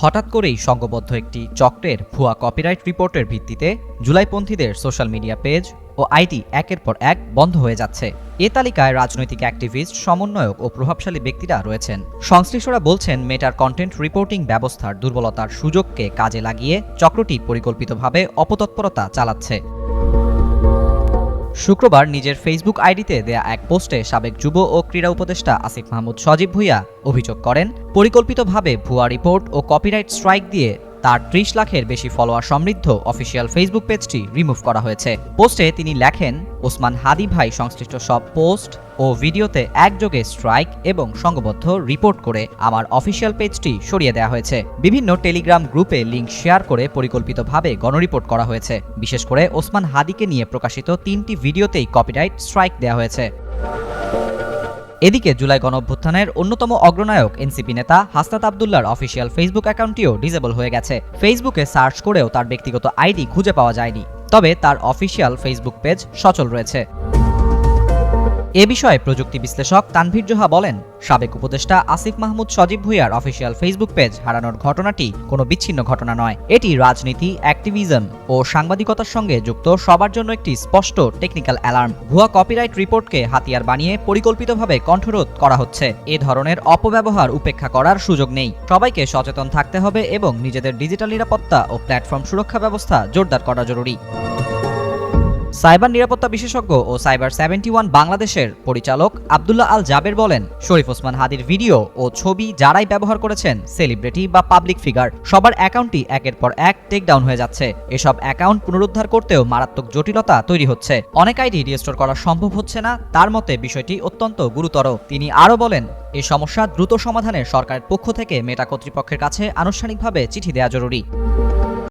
হঠাৎ করেই সংঘবদ্ধ একটি চক্রের ভুয়া কপিরাইট রিপোর্টের ভিত্তিতে জুলাইপন্থীদের সোশ্যাল মিডিয়া পেজ ও আইডি একের পর এক বন্ধ হয়ে যাচ্ছে। এ তালিকায় রাজনৈতিক অ্যাক্টিভিস্ট, সমন্বয়ক ও প্রভাবশালী ব্যক্তিরা রয়েছেন। সংশ্লিষ্টরা বলছেন, মেটার কন্টেন্ট রিপোর্টিং ব্যবস্থার দুর্বলতার সুযোগকে কাজে লাগিয়ে চক্রটি পরিকল্পিতভাবে অপতৎপরতা চালাচ্ছে। শুক্রবার নিজের ফেসবুক আইডিতে দেয়া এক পোস্টে সাবেক যুব ও ক্রীড়া উপদেষ্টা আসিফ মাহমুদ সজীব ভুঁইয়া অভিযোগ করেন, পরিকল্পিতভাবে ভুয়া রিপোর্ট ও কপিরাইট স্ট্রাইক দিয়ে তার ৩০ লাখের বেশি ফলোয়ার সমৃদ্ধ অফিসিয়াল ফেসবুক পেজটি রিমুভ করা হয়েছে। পোস্টে তিনি লেখেন, ওসমান হাদি ভাই সংশ্লিষ্ট সব পোস্ট ও ভিডিওতে একযোগে স্ট্রাইক এবং সংঘবদ্ধ রিপোর্ট করে আমার অফিসিয়াল পেজটি সরিয়ে দেওয়া হয়েছে। বিভিন্ন টেলিগ্রাম গ্রুপে লিঙ্ক শেয়ার করে পরিকল্পিতভাবে গণরিপোর্ট করা হয়েছে। বিশেষ করে ওসমান হাদিকে নিয়ে প্রকাশিত ৩টি ভিডিওতেই কপিরাইট স্ট্রাইক দেওয়া হয়েছে। এদিকে জুলাই গণঅভ্যুত্থানের অন্যতম অগ্রনায়ক এনসিপি নেতা হাসনাত আবদুল্লাহর অফিসিয়াল ফেসবুক অ্যাকাউন্টটিও ডিসেবল হয়ে গেছে। ফেসবুকে সার্চ করেও তার ব্যক্তিগত আইডি খুঁজে পাওয়া যায়নি, তবে তার অফিসিয়াল ফেসবুক পেজ সচল রয়েছে। এ বিষয়ে প্রযুক্তি বিশ্লেষক তানভীর জোহা বলেন, সাবেক উপদেষ্টা আসিফ মাহমুদ সজীব ভুঁইয়ার অফিসিয়াল ফেসবুক পেজ হারানোর ঘটনাটি কোনো বিচ্ছিন্ন ঘটনা নয়। এটি রাজনীতি, অ্যাক্টিভিজম ও সাংবাদিকতার সঙ্গে যুক্ত সবার জন্য একটি স্পষ্ট টেকনিক্যাল অ্যালার্ম। ভুয়া কপিরাইট রিপোর্টকে হাতিয়ার বানিয়ে পরিকল্পিতভাবে কণ্ঠরোধ করা হচ্ছে। এ ধরনের অপব্যবহার উপেক্ষা করার সুযোগ নেই। সবাইকে সচেতন থাকতে হবে এবং নিজেদের ডিজিটাল নিরাপত্তা ও প্ল্যাটফর্ম সুরক্ষা ব্যবস্থা জোরদার করা জরুরি। সাইবার নিরাপত্তা বিশেষজ্ঞ ও সাইবার 71 বাংলাদেশের পরিচালক আব্দুল্লাহ আল জাবের বলেন, শরীফ ওসমান হাদির ভিডিও ও ছবি যারাই ব্যবহার করেছেন, সেলিব্রিটি বা পাবলিক ফিগার, সবার অ্যাকাউন্টই একের পর এক টেকডাউন হয়ে যাচ্ছে। এসব অ্যাকাউন্ট পুনরুদ্ধার করতেও মারাত্মক জটিলতা তৈরি হচ্ছে। অনেক আইডি রিস্টোর করা সম্ভব হচ্ছে না। তার মতে বিষয়টি অত্যন্ত গুরুতর। তিনি আরও বলেন, এই সমস্যা দ্রুত সমাধানে সরকারের পক্ষ থেকে মেটা কর্তৃপক্ষের কাছে আনুষ্ঠানিকভাবে চিঠি দেওয়া জরুরি।